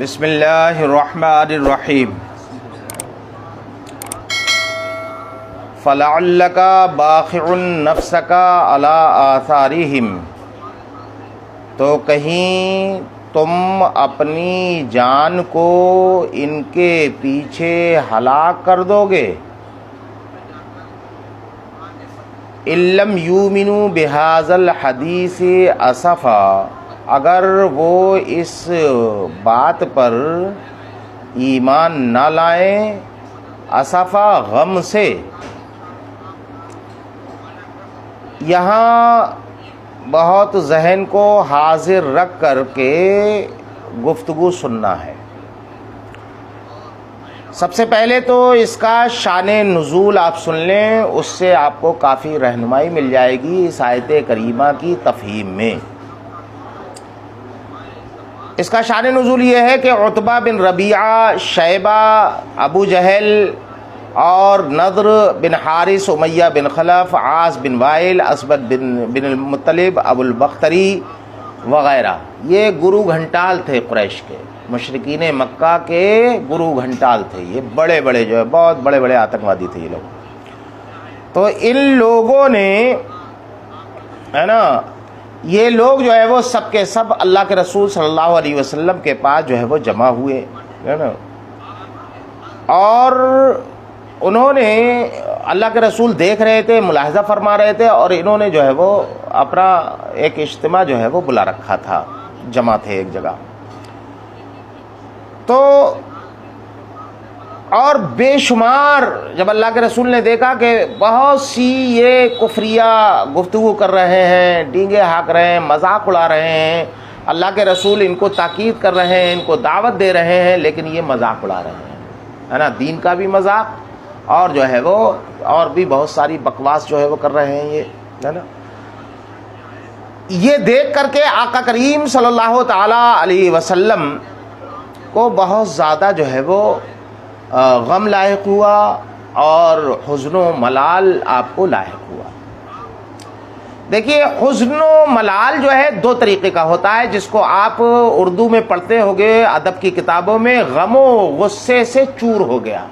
بسم اللہ الرحمن الرحیم فلعلک باخع نفسک علی آثارہم، تو کہیں تم اپنی جان کو ان کے پیچھے ہلاک کر دو گے. ان لم یؤمنوا بہذا الحدیث اسفا، اگر وہ اس بات پر ایمان نہ لائیں اسفا غم سے. یہاں بہت ذہن کو حاضر رکھ کر کے گفتگو سننا ہے. سب سے پہلے تو اس کا شان نزول آپ سن لیں، اس سے آپ کو کافی رہنمائی مل جائے گی اس آیت کریمہ کی تفہیم میں. اس کا شان نزول یہ ہے کہ عتبہ بن ربیعہ، شیبہ، ابو جہل اور نضر بن حارث، امیہ بن خلف، عاص بن وائل، اسبد بن المطلب، ابو البختری وغیرہ، یہ گرو گھنٹال تھے قریش کے، مشرکین مکہ کے گرو گھنٹال تھے. یہ بڑے بڑے جو ہے بہت بڑے بڑے آتنکوادی تھے یہ لوگ. تو ان لوگوں نے ہے نا، یہ لوگ جو ہے وہ سب کے سب اللہ کے رسول صلی اللہ علیہ وسلم کے پاس جو ہے وہ جمع ہوئے ہے نا، اور انہوں نے اللہ کے رسول دیکھ رہے تھے، ملاحظہ فرما رہے تھے، اور انہوں نے جو ہے وہ اپنا ایک اجتماع جو ہے وہ بلا رکھا تھا، جمع تھے ایک جگہ. تو اور بے شمار جب اللہ کے رسول نے دیکھا کہ بہت سی یہ کفریہ گفتگو کر رہے ہیں، ڈینگے ہانک رہے ہیں، مذاق اڑا رہے ہیں، اللہ کے رسول ان کو تاکید کر رہے ہیں، ان کو دعوت دے رہے ہیں، لیکن یہ مذاق اڑا رہے ہیں ہے نا، دین کا بھی مذاق، اور جو ہے وہ اور بھی بہت ساری بکواس جو ہے وہ کر رہے ہیں یہ ہے نا. یہ دیکھ کر کے آقا کریم صلی اللہ تعالی علیہ وسلم کو بہت زیادہ جو ہے وہ غم لاحق ہوا اور حزن و ملال آپ کو لاحق ہوا. دیکھیے حزن و ملال جو ہے دو طریقے کا ہوتا ہے، جس کو آپ اردو میں پڑھتے ہوگے ادب کی کتابوں میں، غم و غصے سے چور ہو گیا.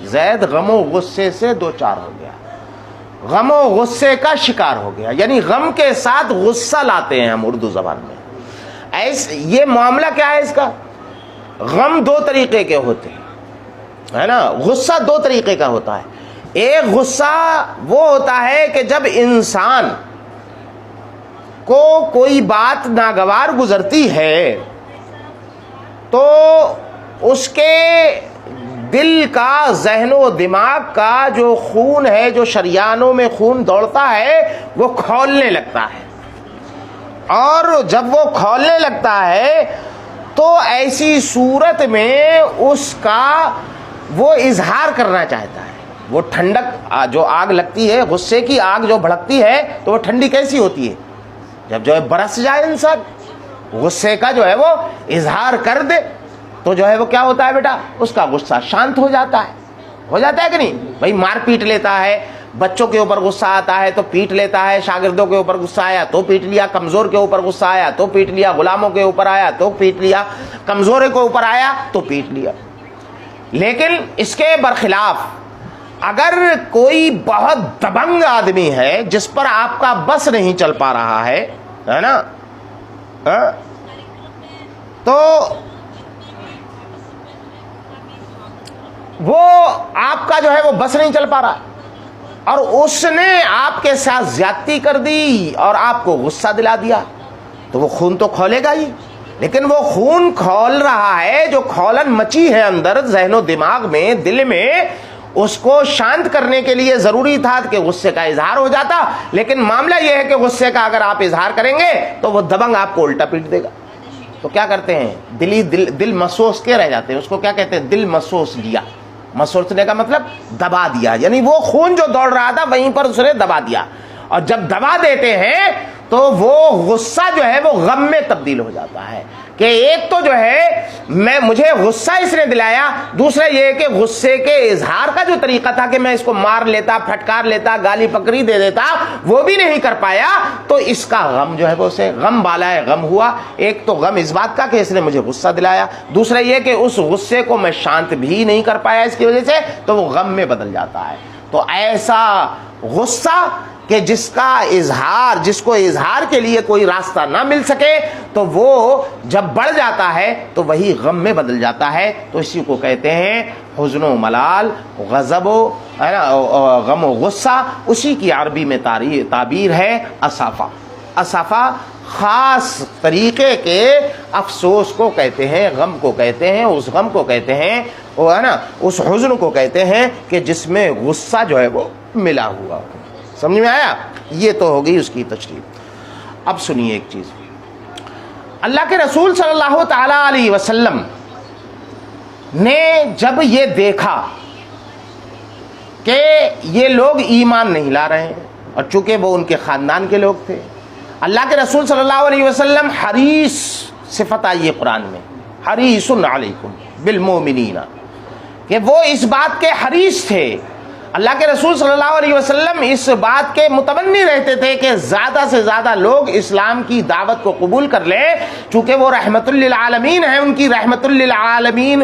زید غم و غصے سے دو چار ہو گیا، غم و غصے کا شکار ہو گیا، یعنی غم کے ساتھ غصہ لاتے ہیں ہم اردو زبان میں. یہ معاملہ کیا ہے اس کا؟ غم دو طریقے کے ہوتے ہیں ہے نا، غصہ دو طریقے کا ہوتا ہے. ایک غصہ وہ ہوتا ہے کہ جب انسان کو کوئی بات ناگوار گزرتی ہے تو اس کے دل کا، ذہن و دماغ کا جو خون ہے، جو شریانوں میں خون دوڑتا ہے، وہ کھولنے لگتا ہے. اور جب وہ کھولنے لگتا ہے تو ایسی صورت میں اس کا وہ اظہار کرنا چاہتا ہے. وہ ٹھنڈک جو آگ لگتی ہے، غصے کی آگ جو بھڑکتی ہے، تو وہ ٹھنڈی کیسی ہوتی ہے؟ جب جو ہے برس جائے انسان، غصے کا جو ہے وہ اظہار کر دے تو جو ہے وہ کیا ہوتا ہے بیٹا، اس کا غصہ شانت ہو جاتا ہے کہ نہیں؟ بھائی مار پیٹ لیتا ہے، بچوں کے اوپر غصہ آتا ہے تو پیٹ لیتا ہے، شاگردوں کے اوپر غصہ آیا تو پیٹ لیا، کمزور کے اوپر غصہ آیا تو پیٹ لیا، غلاموں کے اوپر آیا تو پیٹ لیا، کمزور کے اوپر آیا تو پیٹ لیا. لیکن اس کے برخلاف اگر کوئی بہت دبنگ آدمی ہے جس پر آپ کا بس نہیں چل پا رہا ہے نا، تو وہ آپ کا جو ہے وہ بس نہیں چل پا رہا اور اس نے آپ کے ساتھ زیادتی کر دی اور آپ کو غصہ دلا دیا، تو وہ خون تو کھولے گا ہی. لیکن وہ خون کھول رہا ہے، جو کھولن مچی ہے اندر ذہن و دماغ میں، دل میں، اس کو شانت کرنے کے لیے ضروری تھا کہ غصے کا اظہار ہو جاتا. لیکن معاملہ یہ ہے کہ غصے کا اگر آپ اظہار کریں گے تو وہ دبنگ آپ کو الٹا پیٹ دے گا. تو کیا کرتے ہیں، دل مسوس کے رہ جاتے ہیں. اس کو کیا کہتے ہیں؟ دل مسوس دیا. مسوسنے کا مطلب دبا دیا، یعنی وہ خون جو دوڑ رہا تھا وہیں پر اس نے دبا دیا. اور جب دبا دیتے ہیں تو وہ غصہ جو ہے وہ غم میں تبدیل ہو جاتا ہے. کہ ایک تو جو ہے مجھے غصہ اس نے دلایا، دوسرا یہ کہ غصے کے اظہار کا جو طریقہ تھا کہ میں اس کو مار لیتا، پھٹکار لیتا، گالی پکڑی دے دیتا، وہ بھی نہیں کر پایا، تو اس کا غم جو ہے وہ اسے غم بالائے غم ہوا۔ ایک تو غم اس بات کا کہ اس نے مجھے غصہ دلایا، دوسرا یہ کہ اس غصے کو میں شانت بھی نہیں کر پایا اس کی وجہ سے، تو وہ غم میں بدل جاتا ہے۔ تو ایسا غصہ کہ جس کو اظہار کے لیے کوئی راستہ نہ مل سکے، تو وہ جب بڑھ جاتا ہے تو وہی غم میں بدل جاتا ہے۔ تو اسی کو کہتے ہیں حزن و ملال، غضب و غم و غصہ، اسی کی عربی میں تعبیر ہے اسافہ۔ اسافہ خاص طریقے کے افسوس کو کہتے ہیں، غم کو کہتے ہیں، اس غم کو کہتے ہیں، وہ ہے نا، اس حزن کو کہتے ہیں کہ جس میں غصہ جو ہے وہ ملا ہوا ہو۔ سمجھ میں آیا؟ یہ تو ہوگی اس کی تشریح۔ اب سنیے ایک چیز، اللہ کے رسول صلی اللہ تعالی علیہ وسلم نے جب یہ دیکھا کہ یہ لوگ ایمان نہیں لا رہے ہیں، اور چونکہ وہ ان کے خاندان کے لوگ تھے، اللہ کے رسول صلی اللہ علیہ وسلم حریص صفت آئی ہے قرآن میں، حریص علیکم بالمؤمنین، کہ وہ اس بات کے حریص تھے۔ اللہ کے رسول صلی اللہ علیہ وسلم اس بات کے متمنی رہتے تھے کہ زیادہ سے زیادہ لوگ اسلام کی دعوت کو قبول کر لیں، چونکہ وہ رحمت للعالمین ہیں، ان کے رحمت للعالمین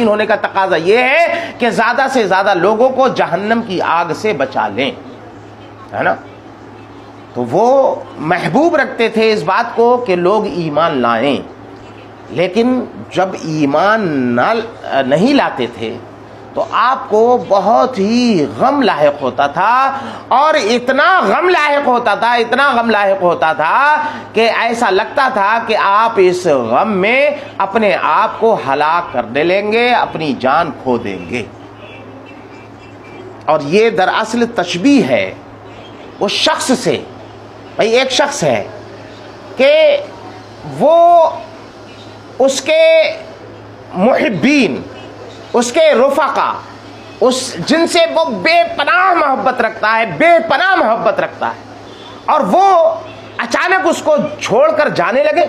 ہونے کا تقاضا یہ ہے کہ زیادہ سے زیادہ لوگوں کو جہنم کی آگ سے بچا لیں، ہے نا۔ تو وہ محبوب رکھتے تھے اس بات کو کہ لوگ ایمان لائیں، لیکن جب ایمان نہیں لاتے تھے تو آپ کو بہت ہی غم لاحق ہوتا تھا، اور اتنا غم لاحق ہوتا تھا کہ ایسا لگتا تھا کہ آپ اس غم میں اپنے آپ کو ہلاک کر لیں گے، اپنی جان کھو دیں گے۔ اور یہ دراصل تشبیہ ہے اس شخص سے، بھئی ایک شخص ہے کہ وہ اس کے محبین، اس کے رفقا، جن سے وہ بے پناہ محبت رکھتا ہے، اور وہ اچانک اس کو چھوڑ کر جانے لگے،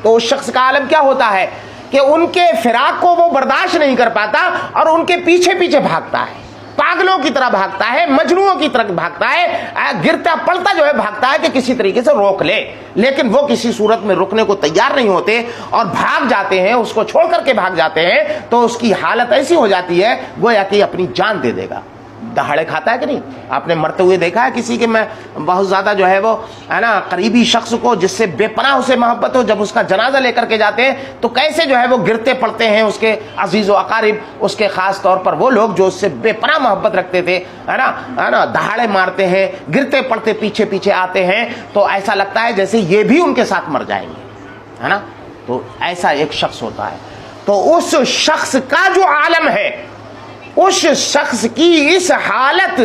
تو اس شخص کا عالم کیا ہوتا ہے کہ ان کے فراق کو وہ برداشت نہیں کر پاتا، اور ان کے پیچھے پیچھے بھاگتا ہے، پاگلوں کی طرح بھاگتا ہے، مجنوؤں کی طرح بھاگتا ہے، گرتا پڑتا جو ہے بھاگتا ہے کہ کسی طریقے سے روک لے، لیکن وہ کسی صورت میں رکنے کو تیار نہیں ہوتے اور بھاگ جاتے ہیں، اس کو چھوڑ کر کے بھاگ جاتے ہیں۔ تو اس کی حالت ایسی ہو جاتی ہے گویا کہ اپنی جان دے دے گا۔ دہاڑے کھاتا ہے کہ نہیں؟ آپ نے مرتے ہوئے دیکھا ہے کسی کے میں بہت زیادہ جو ہے وہ ہے نا قریبی شخص کو جس سے بے پناہ اسے محبت ہو، جب اس کا جنازہ لے کر کے جاتے ہیں تو کیسے جو ہے وہ گرتے پڑتے ہیں اس کے عزیز و اقارب، اس کے خاص طور پر وہ لوگ جو اس سے بے پناہ محبت رکھتے تھے، ہے نا، دہاڑے مارتے ہیں، گرتے پڑتے پیچھے پیچھے آتے ہیں، تو ایسا لگتا ہے جیسے یہ بھی ان کے ساتھ مر جائیں گے، ہے نا۔ تو ایسا ایک شخص ہوتا ہے، تو اس شخص کا جو عالم ہے، اس شخص کی اس حالت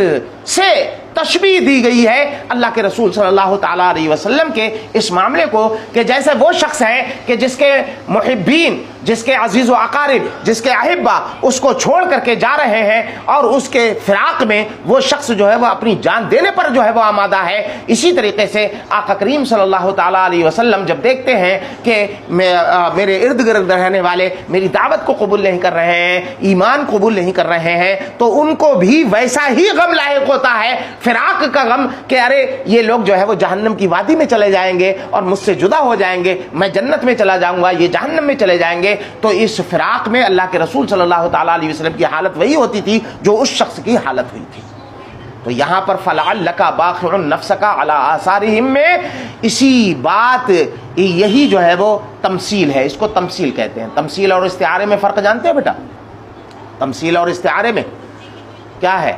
سے تشبیہ دی گئی ہے اللہ کے رسول صلی اللہ تعالی علیہ وسلم کے اس معاملے کو، کہ جیسے وہ شخص ہے کہ جس کے محبین، جس کے عزیز و اقارب، جس کے احبہ اس کو چھوڑ کر کے جا رہے ہیں، اور اس کے فراق میں وہ شخص جو ہے وہ اپنی جان دینے پر جو ہے وہ آمادہ ہے۔ اسی طریقے سے آقا کریم صلی اللہ تعالی علیہ وسلم جب دیکھتے ہیں کہ میرے ارد گرد رہنے والے میری دعوت کو قبول نہیں کر رہے ہیں، ایمان قبول نہیں کر رہے ہیں، تو ان کو بھی ویسا ہی غم لاحق ہوتا ہے، فراق کا غم، کہ ارے یہ لوگ جو ہے وہ جہنم کی وادی میں چلے جائیں گے اور مجھ سے جدا ہو جائیں گے، میں جنت میں چلا جاؤں گا، یہ جہنم میں چلے جائیں گے۔ تو اس فراق میں اللہ کے رسول صلی اللہ تعالی علیہ وسلم کی حالت وہی ہوتی تھی جو اس شخص کی حالت ہوئی تھی۔ تو یہاں پر فَلَعَلَّكَ بَاخِعٌ نَفْسَكَ عَلَىٰ آثَارِهِم میں اسی بات، یہی جو ہے وہ تمثیل ہے، اس کو تمثیل کہتے ہیں۔ تمثیل اور استعارے میں فرق جانتے ہیں بیٹا؟ تمثیل اور استعارے میں کیا ہے؟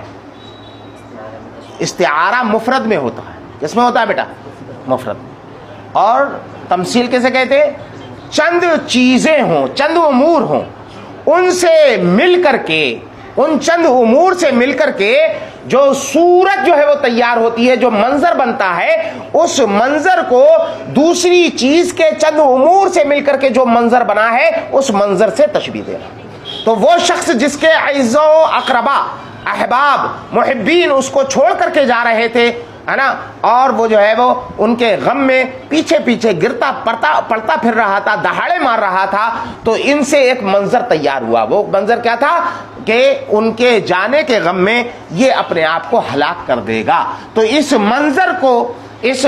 استعارہ مفرد میں ہوتا ہے، کس میں ہوتا ہے بیٹا؟ مفرد میں۔ اور تمثیل کیسے کہتے ہیں؟ چند چیزیں ہوں، چند امور ہوں، ان سے مل کر کے، ان چند امور سے مل کر کے جو صورت جو ہے وہ تیار ہوتی ہے، جو منظر بنتا ہے، اس منظر کو دوسری چیز کے چند امور سے مل کر کے جو منظر بنا ہے اس منظر سے تشبیہ دینا۔ تو وہ شخص جس کے اعزاء و اقربا، احباب، محبین اس کو چھوڑ کر کے جا رہے تھے، ہے نا، اور وہ جو ہے وہ ان کے غم میں پیچھے پیچھے گرتا پڑتا پھر رہا تھا، دہاڑے مار رہا تھا، تو ان سے ایک منظر تیار ہوا. وہ منظر کیا تھا کہ ان کے جانے کے غم میں یہ اپنے آپ کو ہلاک کر دے گا. تو اس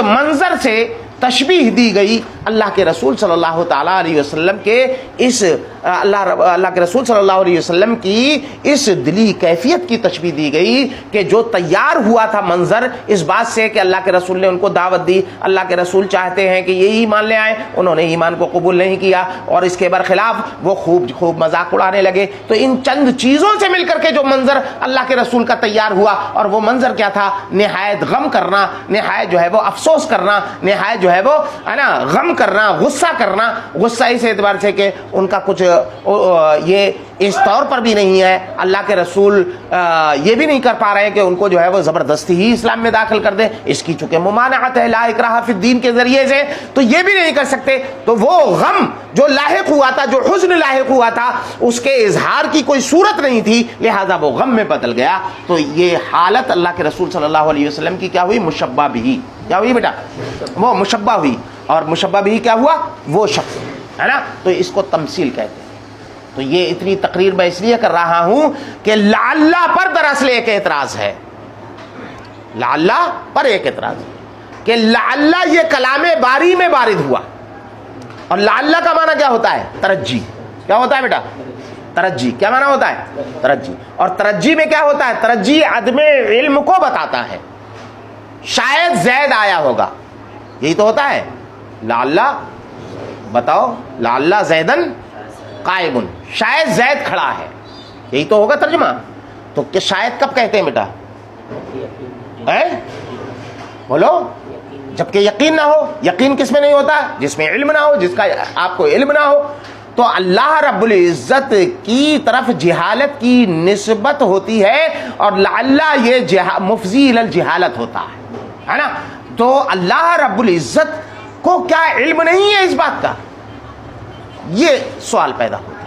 منظر سے تشبیہ دی گئی اللہ کے رسول صلی اللہ تعالیٰ علیہ وسلم کے اس اللہ کے رسول صلی اللہ علیہ وسلم کی اس دلی کیفیت کی تشبیہ دی گئی کہ جو تیار ہوا تھا منظر اس بات سے کہ اللہ کے رسول نے ان کو دعوت دی، اللہ کے رسول چاہتے ہیں کہ یہ ایمان لے آئیں، انہوں نے ایمان کو قبول نہیں کیا اور اس کے برخلاف وہ خوب مذاق اڑانے لگے. تو ان چند چیزوں سے مل کر کے جو منظر اللہ کے رسول کا تیار ہوا، اور وہ منظر کیا تھا؟ نہایت غم کرنا، نہایت جو ہے وہ افسوس کرنا، نہایت جو ہے وہ غم کرنا، غصہ کرنا. غصہ اس اعتبار سے کہ ان کا کچھ یہ اس طور پر بھی نہیں ہے، اللہ کے رسول یہ بھی نہیں کر پا رہے کہ ان کو جو ہے وہ زبردستی ہی اسلام میں داخل کر دے، اس کی چونکہ ممانعت ہے لا اکراہ فی الدین کے ذریعے سے، تو یہ بھی نہیں کر سکتے. تو وہ غم جو لاحق ہوا تھا، جو حزن لاحق ہوا تھا، اس کے اظہار کی کوئی صورت نہیں تھی، لہذا وہ غم میں بدل گیا. تو یہ حالت اللہ کے رسول صلی اللہ علیہ وسلم کی کیا ہوئی؟ مشبہ بھی. کیا ہوئی بیٹا؟ وہ مشبہ ہوئی. اور مشبہ بھی کیا ہوا؟ وہ شخص ہے نا. تو اس کو تمثیل کہتے ہیں. تو یہ اتنی تقریر میں اس لیے کر رہا ہوں کہ لعلہ پر دراصل ایک اعتراض ہے، لعلہ پر ایک اعتراض ہے کہ لعلہ یہ کلام باری میں وارد ہوا، اور لعلہ کا معنی کیا ہوتا ہے؟ ترجی. کیا ہوتا ہے بیٹا؟ ترجی. کیا معنی ہوتا ہے؟ ترجی. اور ترجی میں کیا ہوتا ہے؟ ترجی عدم علم کو بتاتا ہے. شاید زید آیا ہوگا، یہی تو ہوتا ہے. لعلہ بتاؤ، لعلہ زیدن قائم، شاید زید کھڑا ہے، یہی تو ہوگا ترجمہ. تو کہ شاید کب کہتے ہیں بیٹا؟ بولو، جبکہ یقین نہ ہو. یقین کس میں نہیں ہوتا؟ جس میں علم نہ ہو، جس کا آپ کو علم نہ ہو. تو اللہ رب العزت کی طرف جہالت کی نسبت ہوتی ہے، اور لعلہ یہ مفضی الی الجہالت ہوتا ہے نا. تو اللہ رب العزت کو کیا علم نہیں ہے اس بات کا؟ یہ سوال پیدا ہوتا ہے.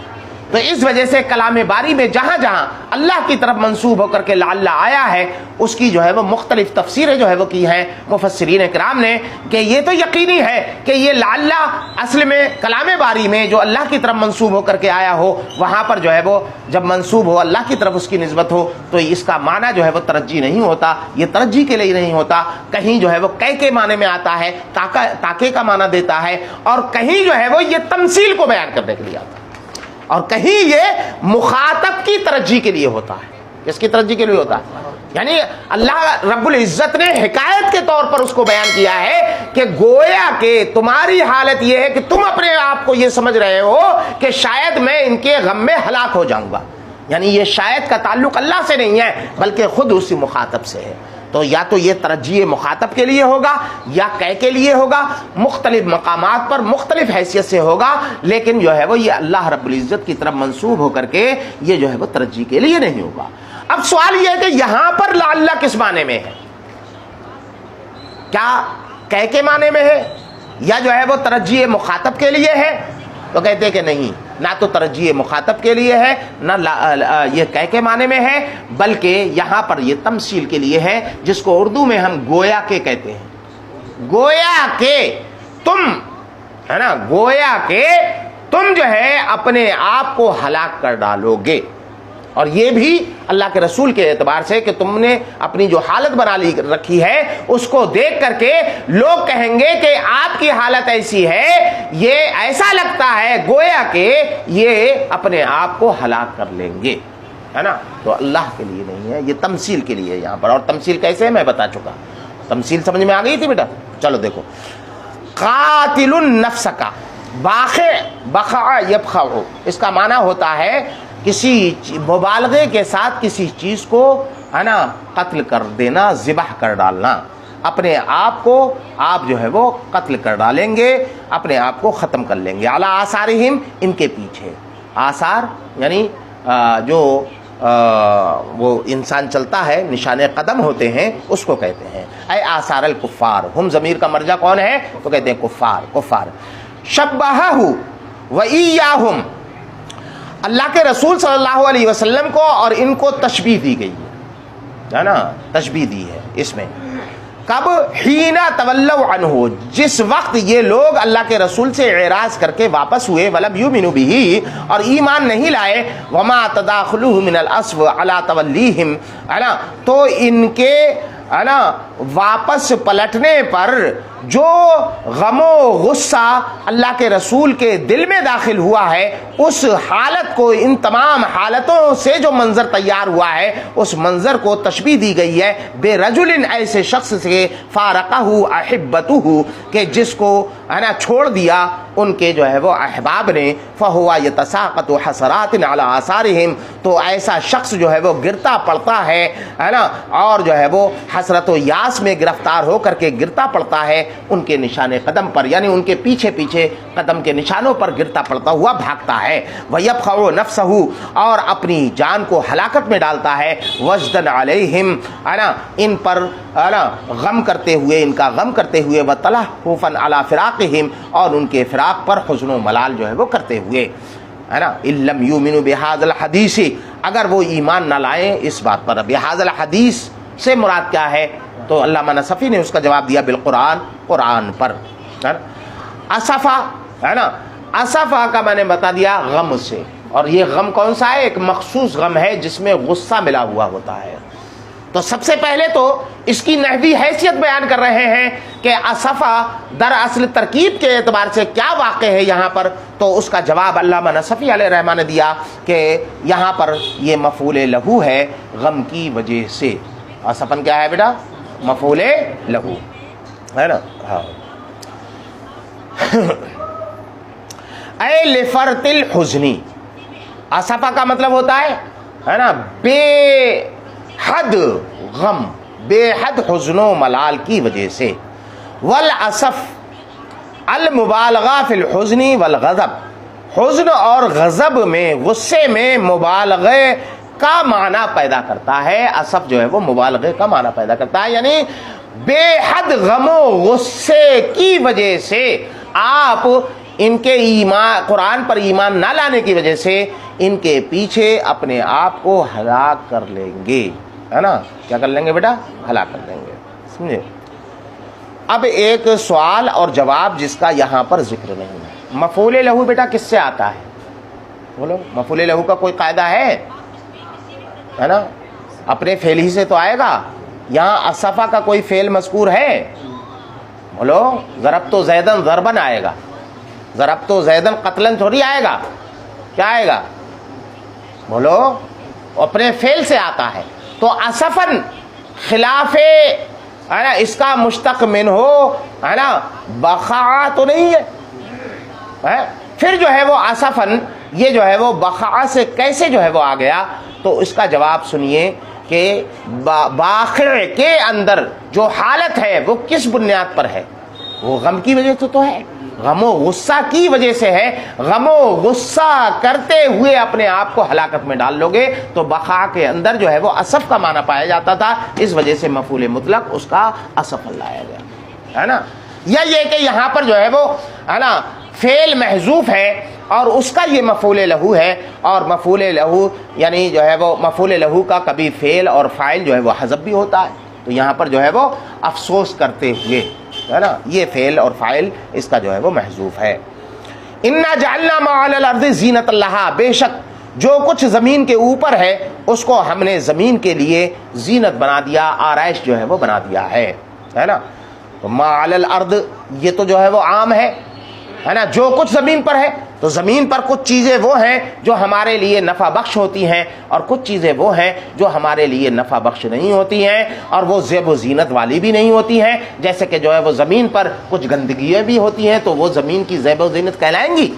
تو اس وجہ سے کلام باری میں جہاں جہاں اللہ کی طرف منسوب ہو کر کے لعلہ آیا ہے، اس کی جو ہے وہ مختلف تفسیریں جو ہے وہ کی ہیں مفسرین کرام نے، کہ یہ تو یقینی ہے کہ یہ لعلہ اصل میں کلام باری میں جو اللہ کی طرف منسوب ہو کر کے آیا ہو، وہاں پر جو ہے وہ جب منسوب ہو اللہ کی طرف اس کی نسبت ہو، تو اس کا معنی جو ہے وہ ترجی نہیں ہوتا. یہ ترجی کے لیے نہیں ہوتا. کہیں جو ہے وہ کئی کے معنی میں آتا ہے، تاکہ کا معنی دیتا ہے، اور کہیں جو ہے وہ یہ تمثیل کو بیان کرنے کے لیے آتا ہے، اور کہیں یہ مخاطب کی ترجیح کے لیے ہوتا ہے. اس کی ترجیح کے لیے ہوتا ہے، یعنی اللہ رب العزت نے حکایت کے طور پر اس کو بیان کیا ہے کہ گویا کہ تمہاری حالت یہ ہے کہ تم اپنے آپ کو یہ سمجھ رہے ہو کہ شاید میں ان کے غم میں ہلاک ہو جاؤں گا. یعنی یہ شاید کا تعلق اللہ سے نہیں ہے بلکہ خود اسی مخاطب سے ہے. تو یا تو یہ ترجیح مخاطب کے لیے ہوگا یا کہہ کے لیے ہوگا، مختلف مقامات پر مختلف حیثیت سے ہوگا، لیکن جو ہے وہ یہ اللہ رب العزت کی طرف منسوب ہو کر کے یہ جو ہے وہ ترجیح کے لیے نہیں ہوگا. اب سوال یہ ہے کہ یہاں پر لعلہ کس معنی میں ہے؟ کیا کہہ کے معنی میں ہے یا جو ہے وہ ترجیح مخاطب کے لیے ہے؟ تو کہتے ہیں کہ نہیں، نہ تو ترجیح مخاطب کے لیے ہے، نہ یہ کہہ کے معنی میں ہے، بلکہ یہاں پر یہ تمثیل کے لیے ہے، جس کو اردو میں ہم گویا کے کہتے ہیں. گویا کہ تم ہے نا، گویا کہ تم جو ہے اپنے آپ کو ہلاک کر ڈالو گے. اور یہ بھی اللہ کے رسول کے اعتبار سے کہ تم نے اپنی جو حالت بنا لی رکھی ہے اس کو دیکھ کر کے لوگ کہیں گے کہ آپ کی حالت ایسی ہے، یہ ایسا لگتا ہے گویا کہ یہ اپنے آپ کو ہلاک کر لیں گے، ہے نا. تو اللہ کے لیے نہیں ہے، یہ تمثیل کے لیے یہاں پر. اور تمثیل کیسے ہے میں بتا چکا. تمثیل سمجھ میں آ گئی تھی بیٹا؟ چلو دیکھو، قاتل النفس کا بخع یبخع، اس کا معنی ہوتا ہے کسی مبالغے کے ساتھ کسی چیز کو ہے نا قتل کر دینا، ذبح کر ڈالنا. اپنے آپ کو آپ جو ہے وہ قتل کر ڈالیں گے، اپنے آپ کو ختم کر لیں گے. علی آثارہم، ان کے پیچھے. آثار یعنی جو وہ انسان چلتا ہے، نشان قدم ہوتے ہیں، اس کو کہتے ہیں. اے آثار الکفار، ہم ضمیر کا مرجع کون ہے؟ تو کہتے ہیں کفار. شبہہ وإیاہم، اللہ کے رسول صلی اللہ علیہ وسلم کو اور ان کو تشبیہ دی گئی ہے نا، تشبیہ دی ہے اس میں. کب؟ حینا تولوا عنہ، جس وقت یہ لوگ اللہ کے رسول سے اعراض کر کے واپس ہوئے، ولم یؤمنوا بہ، اور ایمان نہیں لائے، وما تداخلوہ من الاسو علی تولیہم، ہے نا، تو ان کے ہے نا واپس پلٹنے پر جو غم و غصہ اللہ کے رسول کے دل میں داخل ہوا ہے، اس حالت کو، ان تمام حالتوں سے جو منظر تیار ہوا ہے، اس منظر کو تشبیہ دی گئی ہے بے رجل، ایسے شخص سے فارقہ احبتہ، کہ جس کو ہے نا چھوڑ دیا ان کے جو ہے وہ احباب نے، فہو یتساقط حسرات علی آثارہم، تو ایسا شخص جو ہے وہ گرتا پڑتا ہے نا، اور جو ہے وہ حسرت و یاس میں گرفتار ہو کر کے گرتا پڑتا ہے ان کے نشان قدم پر، یعنی ان کے پیچھے پیچھے قدم کے نشانوں پر گرتا پڑتا ہوا بھاگتا ہے، وَيَبْخَعُ نَفْسَهُ، اور اپنی جان کو ہلاکت میں ڈالتا ہے، وَجْدًا عَلَيْهِمْ، ہے نا، ان پر ہے نا غم کرتے ہوئے، ان کا غم کرتے ہوئے، وَتَلَهُّفًا عَلَى فِرَاقِهِمْ، اور ان کے فراق پر حزن و ملال جو ہے وہ کرتے ہوئے، ہے نا، إِن لَمْ يُؤْمِنُوا بِهَذَا الْحَدِيثِ، اگر وہ ایمان نہ لائیں اس بات پر۔ بِهَذَا الْحَدِيث سے مراد کیا ہے؟ تو علامہ نصفی نے اس کا جواب دیا بالقرآن، قرآن پر۔ اسفا ہے نا، اسفا کا میں نے بتا دیا غم سے، اور یہ غم کون سا ہے؟ ایک مخصوص غم ہے جس میں غصہ ملا ہوا ہوتا ہے۔ تو سب سے پہلے تو اس کی نحوی حیثیت بیان کر رہے ہیں کہ اسفا دراصل ترکیب کے اعتبار سے کیا واقع ہے یہاں پر، تو اس کا جواب علامہ نصفی علیہ الرحمہ نے دیا کہ یہاں پر یہ مفعول لہو ہے غم کی وجہ سے۔ اسفن کیا ہے بیٹا؟ مفعول لہو ہے نا، ہاں۔ اے لفرط الحزنی، اسفا کا مطلب ہوتا ہے نا بے حد غم، بے حد حزن و ملال کی وجہ سے۔ والاسف المبالغہ فی الحزن والغضب، حزن اور غضب میں، غصے میں مبالغے کا معنی پیدا کرتا ہے۔ اسف جو ہے وہ مبالغے کا معنی پیدا کرتا ہے، یعنی بے حد غم و غصے کی وجہ سے آپ ان کے ایمان، قرآن پر ایمان نہ لانے کی وجہ سے ان کے پیچھے اپنے آپ کو ہلاک کر لیں گے، ہے نا، کیا کر لیں گے بیٹا؟ ہلاک کر لیں گے، سمجھے؟ اب ایک سوال اور جواب جس کا یہاں پر ذکر نہیں ہے، مفعول لہو بیٹا کس سے آتا ہے؟ بولو، مفعول لہو کا کوئی قاعدہ ہے نا؟ اپنے فعل ہی سے تو آئے گا۔ یہاں اسفا کا کوئی فعل مذکور ہے؟ بولو، ضربت زیدن ضربن آئے گا، ضربت زیدن قتلن تھوڑی آئے گا، کیا آئے گا؟ بولو، اپنے فعل سے آتا ہے۔ تو اسفن خلاف ہے نا اس کا مشتق من ہو، ہے نا، بخا تو نہیں ہے۔ پھر جو ہے وہ اسفن، یہ جو ہے وہ بخا سے کیسے جو ہے وہ آ گیا؟ تو اس کا جواب سنیے کہ واقع کے اندر جو حالت ہے وہ کس بنیاد پر ہے؟ وہ غم کی وجہ سے تو ہے، غم و غصہ کی وجہ سے ہے۔ غم و غصہ کرتے ہوئے اپنے آپ کو ہلاکت میں ڈال لو گے تو بقا کے اندر جو ہے وہ اسف کا معنی پایا جاتا تھا، اس وجہ سے مفعول مطلق اس کا اسف لایا گیا، ہے نا۔ یا یہ کہ یہاں پر جو ہے وہ ہے نا فعل محذوف ہے اور اس کا یہ مفعول لہو ہے، اور مفعول لہو یعنی جو ہے وہ مفعول لہو کا کبھی فعل اور فاعل جو ہے وہ حذف بھی ہوتا ہے، تو یہاں پر جو ہے وہ افسوس کرتے ہوئے، ہے نا، یہ فعل اور فاعل اس کا جو ہے وہ محذوف ہے۔ انا جعلنا ما علی الارض زینۃ لہا، بے شک جو کچھ زمین کے اوپر ہے اس کو ہم نے زمین کے لیے زینت بنا دیا، آرائش جو ہے وہ بنا دیا ہے نا۔ ما علی الارض یہ تو جو ہے وہ عام ہے نا، جو کچھ زمین پر ہے، تو زمین پر کچھ چیزیں وہ ہیں جو ہمارے لیے نفع بخش ہوتی ہیں اور کچھ چیزیں وہ ہیں جو ہمارے لیے نفع بخش نہیں ہوتی ہیں اور وہ زیب و زینت والی بھی نہیں ہوتی ہیں۔ جیسے کہ جو ہے وہ زمین پر کچھ گندگیاں بھی ہوتی ہیں تو وہ زمین کی زیب و زینت کہلائیں گی۔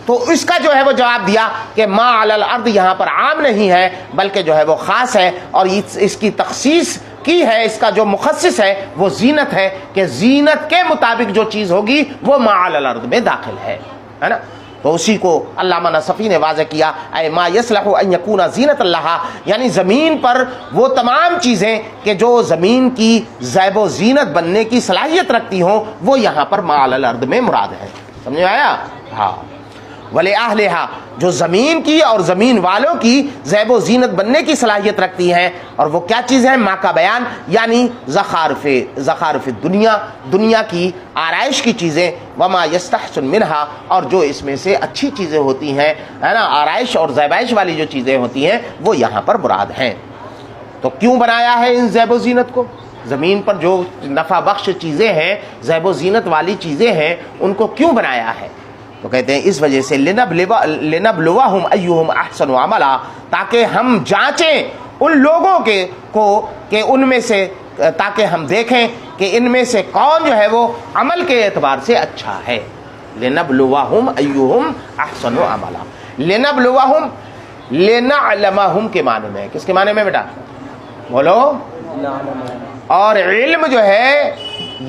تو اس کا جو ہے وہ جواب دیا کہ ما علی الارض یہاں پر عام نہیں ہے بلکہ جو ہے وہ خاص ہے، اور اس کی تخصیص کی ہے، اس کا جو مخصص ہے وہ زینت ہے، کہ زینت کے مطابق جو چیز ہوگی وہ ما علی الارض میں داخل ہے نا۔ تو اسی کو علامہ نصفی نے واضح کیا، اے ما یصلح ان یکون زینۃ اللہ، یعنی زمین پر وہ تمام چیزیں کہ جو زمین کی زیب و زینت بننے کی صلاحیت رکھتی ہوں وہ یہاں پر ما علی الارض میں مراد ہے، سمجھ آیا؟ ہاں۔ وَلِأَهْلِهَا جو زمین کی اور زمین والوں کی زیب و زینت بننے کی صلاحیت رکھتی ہیں، اور وہ کیا چیز ہے؟ ماں کا بیان یعنی زخارف دنیا، دنیا کی آرائش کی چیزیں، وما یستحسن منہا اور جو اس میں سے اچھی چیزیں ہوتی ہیں، ہے نا، آرائش اور زیبائش والی جو چیزیں ہوتی ہیں وہ یہاں پر مراد ہیں۔ تو کیوں بنایا ہے ان زیب و زینت کو؟ زمین پر جو نفع بخش چیزیں ہیں، زیب و زینت والی چیزیں ہیں، ان کو کیوں بنایا ہے؟ تو کہتے ہیں اس وجہ سے لنبلوہم ایہم احسن عملا، تاکہ ہم جانچیں ان لوگوں کو کہ ان میں سے، تاکہ ہم دیکھیں کہ ان میں سے کون جو ہے وہ عمل کے اعتبار سے اچھا ہے۔ لنبلوہم ایہم احسن عملا، لنبلوہم لنعلمہم کے معنی میں، کس کے معنی میں بیٹا بولو؟ اور علم جو ہے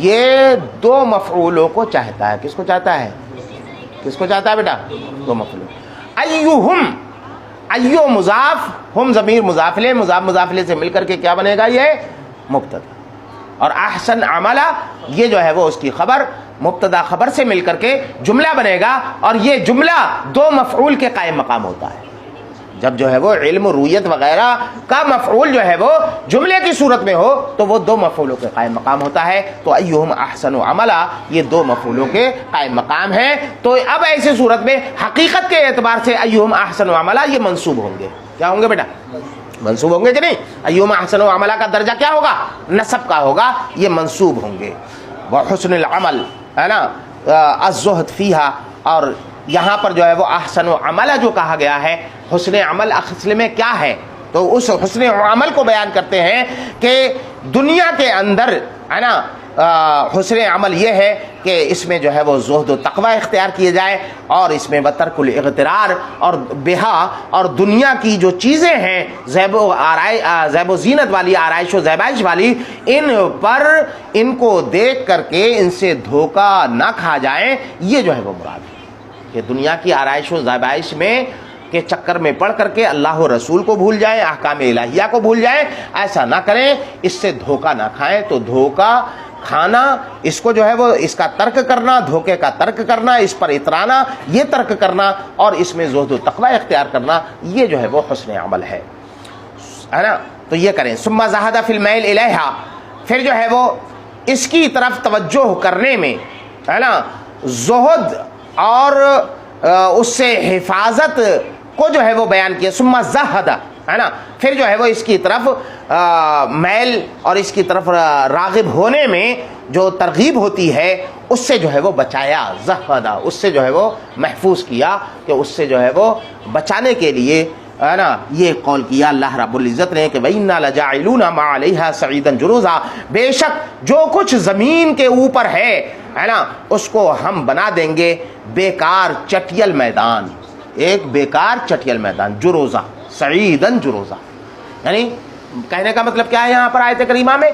یہ دو مفعولوں کو چاہتا ہے۔ کس کو چاہتا ہے؟ کس کو چاہتا ہے بیٹا؟ دو مفعول۔ ایہم، ایو مضاف، ہم ضمیر مضاف لے، مضاف مضاف لے سے مل کر کے کیا بنے گا؟ یہ مبتدا، اور احسن عملہ یہ جو ہے وہ اس کی خبر، مبتدا خبر سے مل کر کے جملہ بنے گا، اور یہ جملہ دو مفعول کے قائم مقام ہوتا ہے۔ جب جو ہے وہ علم، رویت وغیرہ کا مفعول جو ہے وہ جملے کی صورت میں ہو تو وہ دو مفعولوں کے قائم مقام ہوتا ہے۔ تو ایہم احسن عملا یہ دو مفعولوں کے قائم مقام ہیں۔ تو اب ایسی صورت میں حقیقت کے اعتبار سے ایہم احسن عملا یہ منصوب ہوں گے۔ کیا ہوں گے بیٹا؟ منصوب ہوں گے کہ نہیں؟ ایہم احسن عملا کا درجہ کیا ہوگا؟ نصب کا ہوگا، یہ منصوب ہوں گے۔ وحسن العمل ہے نا، الزہد فیہا، اور یہاں پر جو ہے وہ احسن عملہ جو کہا گیا ہے، حسن عمل اصل میں کیا ہے؟ تو اس حسن عمل کو بیان کرتے ہیں کہ دنیا کے اندر ہے نا حسن عمل یہ ہے کہ اس میں جو ہے وہ زہد و تقوی اختیار کیے جائے، اور اس میں بترک الاغترار اور بہا، اور دنیا کی جو چیزیں ہیں زیب و زینت والی، آرائش و زیبائش والی، ان پر ان کو دیکھ کر کے ان سے دھوکہ نہ کھا جائے، یہ جو ہے وہ مراد ہے کہ دنیا کی آرائش و زیبائش میں کے چکر میں پڑھ کر کے اللہ و رسول کو بھول جائیں، احکام الہیہ کو بھول جائیں، ایسا نہ کریں، اس سے دھوکہ نہ کھائیں۔ تو دھوکہ کھانا، اس کو جو ہے وہ اس کا ترک کرنا، دھوکے کا ترک کرنا، اس پر اترانا، یہ ترک کرنا، اور اس میں زہد و تقوی اختیار کرنا، یہ جو ہے وہ حسن عمل ہے نا۔ تو یہ کریں۔ ثم زہد فی المیل الیہا، پھر جو ہے وہ اس کی طرف توجہ کرنے میں ہے نا زہد اور اس سے حفاظت کو جو ہے وہ بیان کیا۔ ثم زہد ہے نا، پھر جو ہے وہ اس کی طرف میل اور اس کی طرف راغب ہونے میں جو ترغیب ہوتی ہے اس سے جو ہے وہ بچایا، زہدا، اس سے جو ہے وہ محفوظ کیا، کہ اس سے جو ہے وہ بچانے کے لیے ہے نا یہ قول کیا اللہ رب العزت نے کہ وَإِنَّا لَجَاعِلُونَ مَا عَلَيْهَا سَعِيدًا جُرُوزًا، بے شک جو کچھ زمین کے اوپر ہے نا اس کو ہم بنا دیں گے بیکار چٹیل میدان، ایک بیکار چٹیل میدان، جروزہ، سعیدن جروزہ، یعنی کہنے کا مطلب کیا ہے یہاں پر آیت کریمہ میں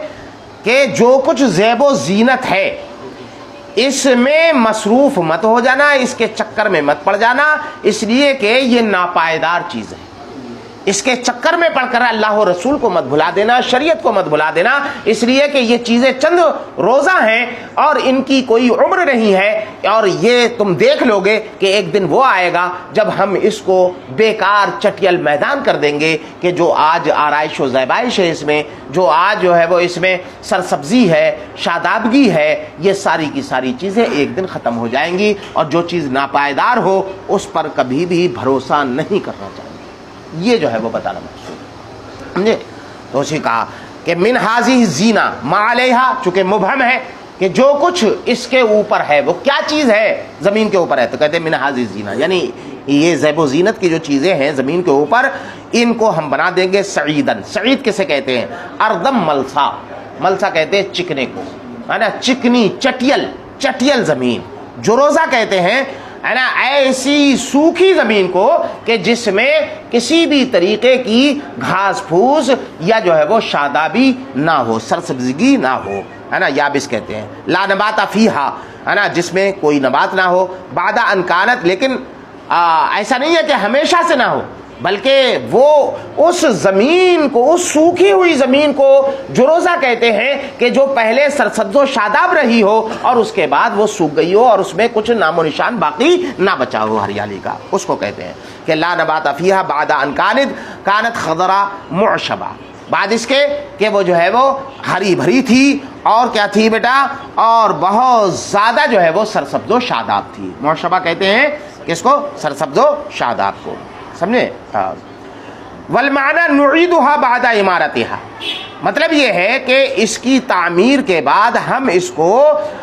کہ جو کچھ زیب و زینت ہے اس میں مصروف مت ہو جانا، اس کے چکر میں مت پڑ جانا، اس لیے کہ یہ ناپائیدار چیز ہے، اس کے چکر میں پڑ کر اللہ و رسول کو مت بھلا دینا، شریعت کو مت بھلا دینا، اس لیے کہ یہ چیزیں چند روزہ ہیں اور ان کی کوئی عمر نہیں ہے، اور یہ تم دیکھ لو گے کہ ایک دن وہ آئے گا جب ہم اس کو بیکار چٹیل میدان کر دیں گے، کہ جو آج آرائش و زیبائش ہے اس میں، جو آج جو ہے وہ اس میں سرسبزی ہے، شادابگی ہے، یہ ساری کی ساری چیزیں ایک دن ختم ہو جائیں گی، اور جو چیز ناپائیدار ہو اس پر کبھی بھی بھروسہ نہیں کرنا چاہیے، یہ جو ہے وہ بتانا مقصود سمجھے۔ تو اسی کہا کہ من ہذہ زینہ ما علیہا، چونکہ مبہم ہے کہ جو کچھ اس کے اوپر ہے وہ کیا چیز ہے، زمین کے اوپر ہے، تو کہتے ہیں من ہذہ زینہ، یعنی یہ زیب و زینت کی جو چیزیں ہیں زمین کے اوپر ان کو ہم بنا دیں گے سعیدن، سعید کسے کہتے ہیں؟ اردم ملسا، ملسا کہتے ہیں چکنے کو، ہے نا، چکنی چٹیل، چٹیل زمین، جروزہ کہتے ہیں ہے نا ایسی سوکھی زمین کو کہ جس میں کسی بھی طریقے کی گھاس پھوس یا جو ہے وہ شادابی نہ ہو، سرسبزگی نہ ہو، ہے نا، یابس کہتے ہیں، لا نبات فیہا، ہے نا، جس میں کوئی نبات نہ ہو، بعد ان کانت، لیکن ایسا نہیں ہے کہ ہمیشہ سے نہ ہو، بلکہ وہ اس زمین کو، اس سوکھی ہوئی زمین کو جروزہ کہتے ہیں کہ جو پہلے سرسبز و شاداب رہی ہو اور اس کے بعد وہ سوکھ گئی ہو اور اس میں کچھ نام و نشان باقی نہ بچا ہو ہریالی کا، اس کو کہتے ہیں کہ لا نبات فیہا بعد ان کانت خضرا معشبہ، بعد اس کے کہ وہ جو ہے وہ ہری بھری تھی اور کیا تھی بیٹا، اور بہت زیادہ جو ہے وہ سرسبز و شاداب تھی۔ معشبہ کہتے ہیں کس کو؟ سرسبز و شاداب کو، سمجھے؟ والمعنی نعیدها بعد عمارتها، مطلب یہ ہے کہ اس کی تعمیر کے بعد ہم اس کو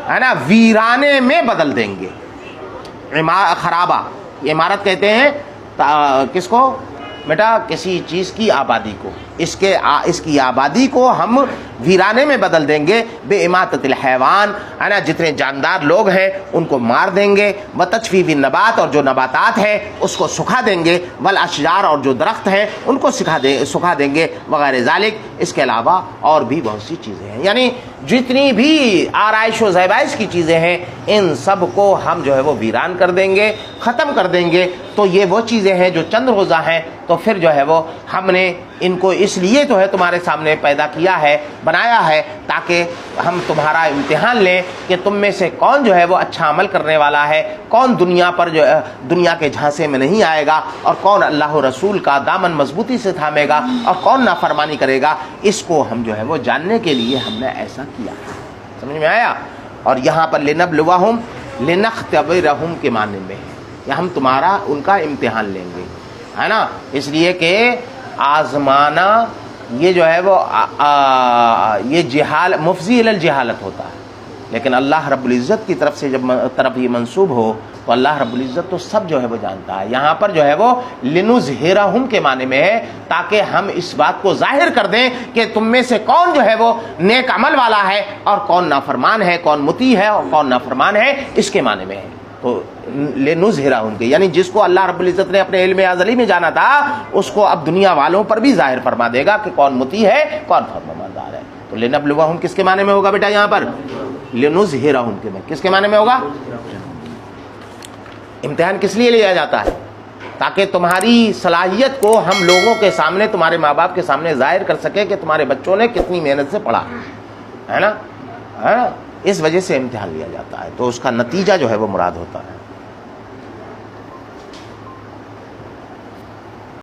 ہے نا ویرانے میں بدل دیں گے۔ خرابہ، عمارت کہتے ہیں کس کو بیٹا؟ کسی چیز کی آبادی کو، اس کی آبادی کو ہم ویرانے میں بدل دیں گے۔ بے اماتت الحیوان، ہے نا، جتنے جاندار لوگ ہیں ان کو مار دیں گے۔ وتجفیف النبات، اور جو نباتات ہیں اس کو سکھا دیں گے۔ والاشجار، اور جو درخت ہیں ان کو سکھا دیں گے، وغیرہ ذالک، اس کے علاوہ اور بھی بہت سی چیزیں ہیں، یعنی جتنی بھی آرائش و زیبائش کی چیزیں ہیں ان سب کو ہم جو ہے وہ ویران کر دیں گے، ختم کر دیں گے۔ تو یہ وہ چیزیں ہیں جو چند روزہ ہیں، تو پھر جو ہے وہ ہم نے ان کو اس لیے تو ہے تمہارے سامنے پیدا کیا ہے، بنایا ہے، تاکہ ہم تمہارا امتحان لیں کہ تم میں سے کون جو ہے وہ اچھا عمل کرنے والا ہے، کون دنیا کے جھانسے میں نہیں آئے گا، اور کون اللہ و رسول کا دامن مضبوطی سے تھامے گا، اور کون نافرمانی کرے گا۔ اس کو ہم جو ہے وہ جاننے کے لیے ہم نے ایسا کیا ہے، سمجھ میں آیا؟ اور یہاں پر لنبلوہم لنختبرہم کے معنی میں ہے، یا ہم تمہارا ان کا امتحان لیں گے، ہے نا، اس لیے کہ آزمانا یہ جو ہے وہ یہ مفضی الی الجہالت ہوتا ہے، لیکن اللہ رب العزت کی طرف سے جب طرف یہ منسوب ہو تو اللہ رب العزت تو سب جو ہے وہ جانتا ہے۔ یہاں پر جو ہے وہ لنظہرہم کے معنی میں ہے، تاکہ ہم اس بات کو ظاہر کر دیں کہ تم میں سے کون جو ہے وہ نیک عمل والا ہے اور کون نافرمان ہے، کون مطیع ہے اور کون نافرمان ہے، اس کے معنی میں ہے۔ تو لنظہرہم کے یعنی جس کو اللہ رب العزت نے اپنے علم ازلی میں جانا تھا اس کو اب دنیا والوں پر بھی ظاہر فرما دے گا کہ کون مطیع ہے، کون فرمانبردار ہے۔ تو لنبلوہم کس کے معنی میں ہوگا بیٹا؟ یہاں پر لنظہرہم کے میں کس کے معنی میں ہوگا؟ امتحان کس لیے لیا جاتا ہے؟ تاکہ تمہاری صلاحیت کو ہم لوگوں کے سامنے، تمہارے ماں باپ کے سامنے ظاہر کر سکے کہ تمہارے بچوں نے کتنی محنت سے پڑھا ہے نا، اس وجہ سے امتحان لیا جاتا ہے، تو اس کا نتیجہ جو ہے وہ مراد ہوتا ہے۔